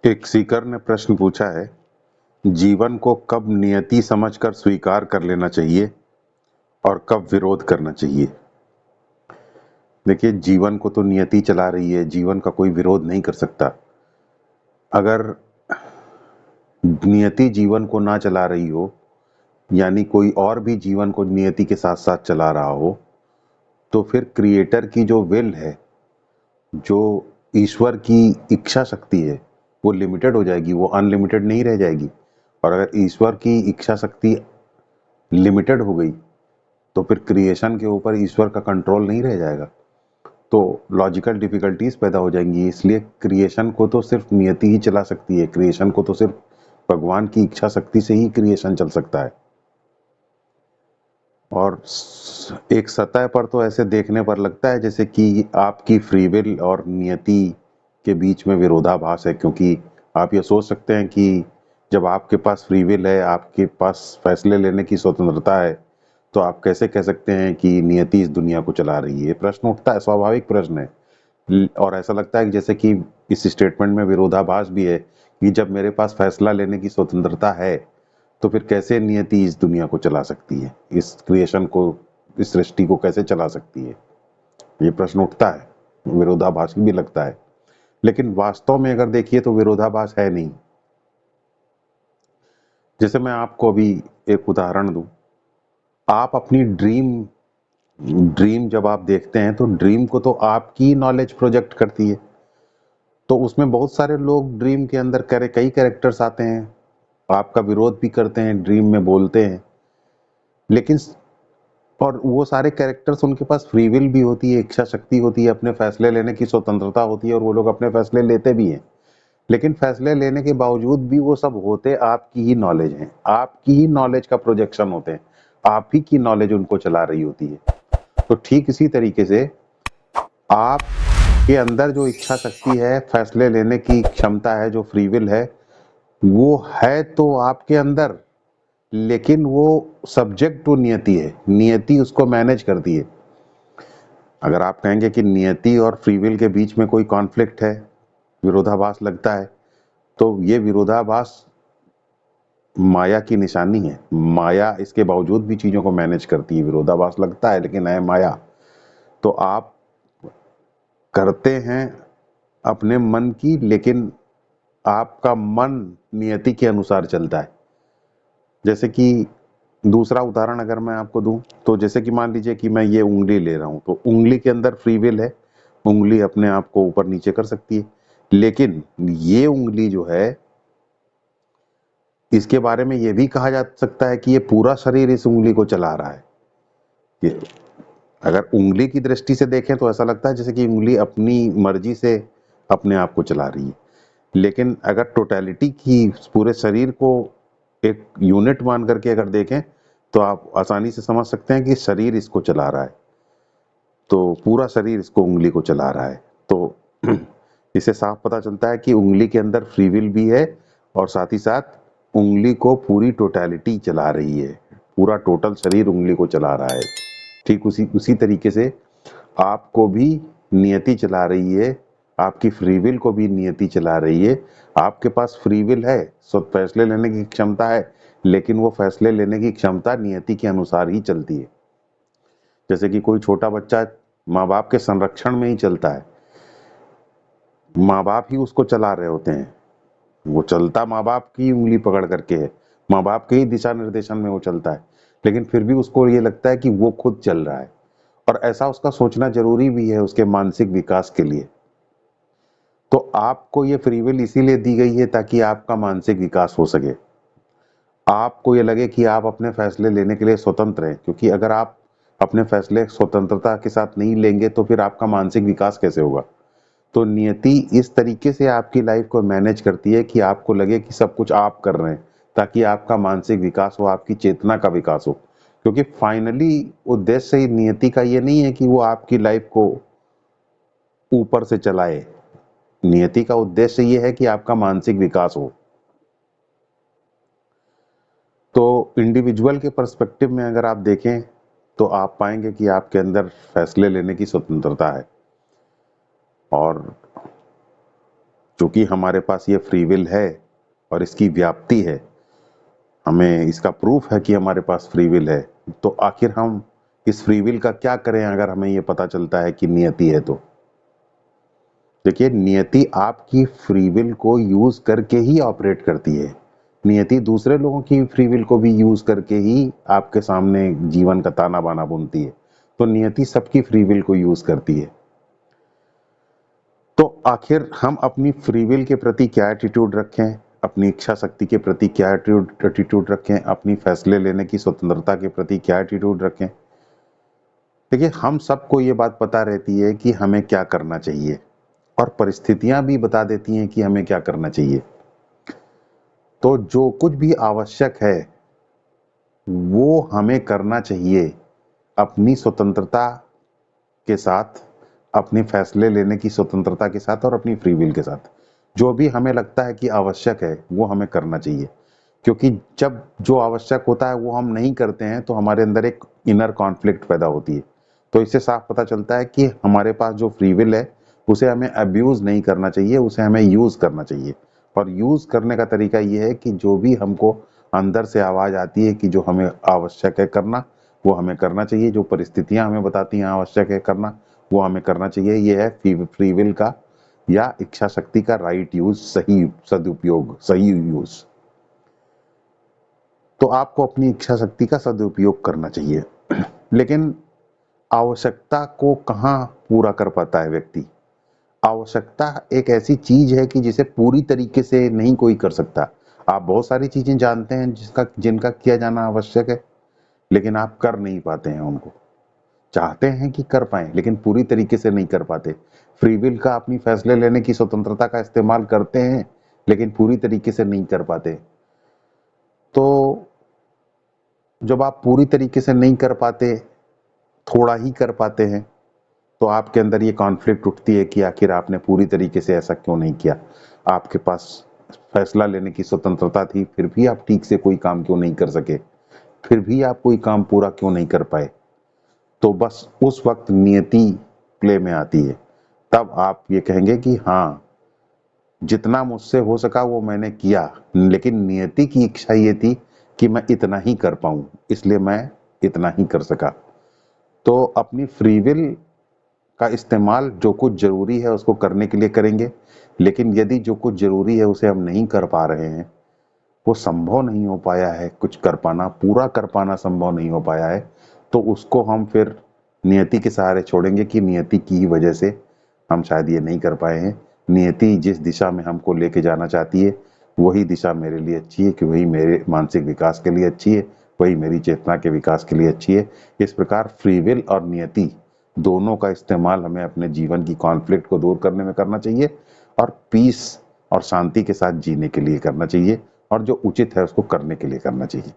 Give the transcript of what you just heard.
एक सीकर ने प्रश्न पूछा है, जीवन को कब नियति समझकर स्वीकार कर लेना चाहिए और कब विरोध करना चाहिए। देखिए, जीवन को तो नियति चला रही है, जीवन का कोई विरोध नहीं कर सकता। अगर नियति जीवन को ना चला रही हो, यानी कोई और भी जीवन को नियति के साथ साथ चला रहा हो, तो फिर क्रिएटर की जो विल है, जो ईश्वर की इच्छा शक्ति है, वो लिमिटेड हो जाएगी, वो अनलिमिटेड नहीं रह जाएगी। और अगर ईश्वर की इच्छा शक्ति लिमिटेड हो गई तो फिर क्रिएशन के ऊपर ईश्वर का कंट्रोल नहीं रह जाएगा, तो लॉजिकल डिफिकल्टीज पैदा हो जाएंगी। इसलिए क्रिएशन को तो सिर्फ नियति ही चला सकती है, क्रिएशन को तो सिर्फ भगवान की इच्छा शक्ति से ही क्रिएशन चल सकता है। और एक सतह पर तो ऐसे देखने पर लगता है जैसे कि आपकी फ्री विल और नियति के बीच में विरोधाभास है, क्योंकि आप ये सोच सकते हैं कि जब आपके पास फ्री विल है, आपके पास फैसले लेने की स्वतंत्रता है, तो आप कैसे कह सकते हैं कि नियति इस दुनिया को चला रही है। ये प्रश्न उठता है, स्वाभाविक प्रश्न है। और ऐसा लगता है कि जैसे कि इस स्टेटमेंट में विरोधाभास भी है कि जब मेरे पास फैसला लेने की स्वतंत्रता है, तो फिर कैसे नियति इस दुनिया को चला सकती है, इस क्रिएशन को, इस सृष्टि को कैसे चला सकती है। ये प्रश्न उठता है, विरोधाभासी भी लगता है। लेकिन वास्तव में अगर देखिए तो विरोधाभास है नहीं। जैसे मैं आपको अभी एक उदाहरण दूं, आप अपनी ड्रीम जब आप देखते हैं तो ड्रीम को तो आपकी नॉलेज प्रोजेक्ट करती है, तो उसमें बहुत सारे लोग ड्रीम के अंदर कई कैरेक्टर्स आते हैं, आपका विरोध भी करते हैं, ड्रीम में बोलते हैं। लेकिन और वो सारे कैरेक्टर्स, उनके पास फ्री विल भी होती है, इच्छा शक्ति होती है, अपने फैसले लेने की स्वतंत्रता होती है, और वो लोग अपने फैसले लेते भी हैं। लेकिन फैसले लेने के बावजूद भी वो सब होते आपकी ही नॉलेज हैं, आपकी ही नॉलेज का प्रोजेक्शन होते हैं, आप ही की नॉलेज उनको चला रही होती है। तो ठीक इसी तरीके से आप के अंदर जो इच्छा शक्ति है, फैसले लेने की क्षमता है, जो फ्री विल है, वो है तो आपके अंदर, लेकिन वो सब्जेक्ट टू नियति है, नियति उसको मैनेज करती है। अगर आप कहेंगे कि नियति और फ्री विल के बीच में कोई कॉन्फ्लिक्ट है, विरोधाभास लगता है, तो ये विरोधाभास माया की निशानी है। माया इसके बावजूद भी चीजों को मैनेज करती है। विरोधाभास लगता है लेकिन है माया। तो आप करते हैं अपने मन की, लेकिन आपका मन नियति के अनुसार चलता है। जैसे कि दूसरा उदाहरण अगर मैं आपको दूं, तो जैसे कि मान लीजिए कि मैं ये उंगली ले रहा हूं, तो उंगली के अंदर फ्री विल है, उंगली अपने आप को ऊपर नीचे कर सकती है। लेकिन ये उंगली जो है, इसके बारे में ये भी कहा जा सकता है कि ये पूरा शरीर इस उंगली को चला रहा है। ये अगर उंगली की दृष्टि से देखें तो ऐसा लगता है जैसे कि उंगली अपनी मर्जी से अपने आप को चला रही है। लेकिन अगर टोटलिटी की, पूरे शरीर को एक यूनिट मान करके अगर देखें, तो आप आसानी से समझ सकते हैं कि शरीर इसको चला रहा है, तो पूरा शरीर इसको, उंगली को चला रहा है। तो इससे साफ पता चलता है कि उंगली के अंदर फ्री विल भी है, और साथ ही साथ उंगली को पूरी टोटलिटी चला रही है, पूरा टोटल शरीर उंगली को चला रहा है। ठीक उसी उसी तरीके से आपको भी नियति चला रही है, आपकी फ्री विल को भी नियति चला रही है। आपके पास फ्री विल है, सब फैसले लेने की क्षमता है, लेकिन वो फैसले लेने की क्षमता नियति के अनुसार ही चलती है। जैसे कि कोई छोटा बच्चा माँ बाप के संरक्षण में ही चलता है, माँ बाप ही उसको चला रहे होते हैं, वो चलता माँ बाप की उंगली पकड़ करके है, माँ बाप के ही दिशा निर्देशन में वो चलता है, लेकिन फिर भी उसको ये लगता है कि वो खुद चल रहा है। और ऐसा उसका सोचना जरूरी भी है उसके मानसिक विकास के लिए। तो आपको ये फ्री विल इसीलिए दी गई है ताकि आपका मानसिक विकास हो सके, आपको ये लगे कि आप अपने फैसले लेने के लिए स्वतंत्र हैं। क्योंकि अगर आप अपने फैसले स्वतंत्रता के साथ नहीं लेंगे तो फिर आपका मानसिक विकास कैसे होगा। तो नियति इस तरीके से आपकी लाइफ को मैनेज करती है कि आपको लगे कि सब कुछ आप कर रहे हैं, ताकि आपका मानसिक विकास हो, आपकी चेतना का विकास हो। क्योंकि फाइनली उद्देश्य ही नियति का ये नहीं है कि वो आपकी लाइफ को ऊपर से चलाए, नियति का उद्देश्य ये है कि आपका मानसिक विकास हो। तो इंडिविजुअल के पर्सपेक्टिव में अगर आप देखें तो आप पाएंगे कि आपके अंदर फैसले लेने की स्वतंत्रता है, और चूंकि हमारे पास ये फ्री विल है और इसकी व्याप्ति है, हमें इसका प्रूफ है कि हमारे पास फ्री विल है, तो आखिर हम इस फ्री विल का क्या करें अगर हमें ये पता चलता है कि नियति है तो? देखिए, नियति आपकी फ्री विल को यूज करके ही ऑपरेट करती है। नियति दूसरे लोगों की फ्री विल को भी यूज करके ही आपके सामने जीवन का ताना बाना बुनती है। तो नियति सबकी फ्री विल को यूज करती है। तो आखिर हम अपनी फ्री विल के प्रति क्या एटीट्यूड रखें, अपनी इच्छा शक्ति के प्रति क्या एटीट्यूड रखें, अपनी फैसले लेने की स्वतंत्रता के प्रति क्या एटीट्यूड रखें? देखिए, हम सबको ये बात पता रहती है कि हमें क्या करना चाहिए, और परिस्थितियां भी बता देती हैं कि हमें क्या करना चाहिए। तो जो कुछ भी आवश्यक है वो हमें करना चाहिए अपनी स्वतंत्रता के साथ, अपने फैसले लेने की स्वतंत्रता के साथ और अपनी फ्री विल के साथ। जो भी हमें लगता है कि आवश्यक है वो हमें करना चाहिए, क्योंकि जब जो आवश्यक होता है वो हम नहीं करते हैं तो हमारे अंदर एक इनर कॉन्फ्लिक्ट पैदा होती है। तो इससे साफ पता चलता है कि हमारे पास जो फ्री विल है उसे हमें अब्यूज नहीं करना चाहिए, उसे हमें यूज करना चाहिए। और यूज करने का तरीका ये है कि जो भी हमको अंदर से आवाज आती है कि जो हमें आवश्यक है करना, वो हमें करना चाहिए। जो परिस्थितियां हमें बताती हैं आवश्यक है करना, वो हमें करना चाहिए। ये है फ्री विल का या इच्छा शक्ति का राइट यूज, सही सदुपयोग, सही यूज। तो आपको अपनी इच्छा शक्ति का सदुपयोग करना चाहिए। लेकिन आवश्यकता को कहाँ पूरा कर पाता है व्यक्ति? आवश्यकता एक ऐसी चीज है कि जिसे पूरी तरीके से नहीं कोई कर सकता। आप बहुत सारी चीजें जानते हैं जिनका किया जाना आवश्यक है, लेकिन आप कर नहीं पाते हैं उनको। चाहते हैं कि कर पाएं लेकिन पूरी तरीके से नहीं कर पाते। फ्री विल का, अपनी फैसले लेने की स्वतंत्रता का इस्तेमाल करते हैं लेकिन पूरी तरीके से नहीं कर पाते। तो जब आप पूरी तरीके से नहीं कर पाते, थोड़ा ही कर पाते हैं, तो आपके अंदर ये कॉन्फ्लिक्ट उठती है कि आखिर आपने पूरी तरीके से ऐसा क्यों नहीं किया। आपके पास फैसला लेने की स्वतंत्रता थी, फिर भी आप ठीक से कोई काम क्यों नहीं कर सके, फिर भी आप कोई काम पूरा क्यों नहीं कर पाए। तो बस उस वक्त नियति प्ले में आती है। तब आप ये कहेंगे कि हाँ, जितना मुझसे हो सका वो मैंने किया, लेकिन नियति की इच्छा ये थी कि मैं इतना ही कर पाऊं, इसलिए मैं इतना ही कर सका। तो अपनी फ्री विल का इस्तेमाल जो कुछ जरूरी है उसको करने के लिए करेंगे, लेकिन यदि जो कुछ जरूरी है उसे हम नहीं कर पा रहे हैं, वो संभव नहीं हो पाया है, कुछ कर पाना, पूरा कर पाना संभव नहीं हो पाया है, तो उसको हम फिर नियति के सहारे छोड़ेंगे कि नियति की ही वजह से हम शायद ये नहीं कर पाए हैं। नियति जिस दिशा में हमको लेके जाना चाहती है वही दिशा मेरे लिए अच्छी है, कि वही मेरे मानसिक विकास के लिए अच्छी है, वही मेरी चेतना के विकास के लिए अच्छी है। इस प्रकार फ्री विल और नियति दोनों का इस्तेमाल हमें अपने जीवन की कॉन्फ्लिक्ट को दूर करने में करना चाहिए, और पीस और शांति के साथ जीने के लिए करना चाहिए, और जो उचित है उसको करने के लिए करना चाहिए।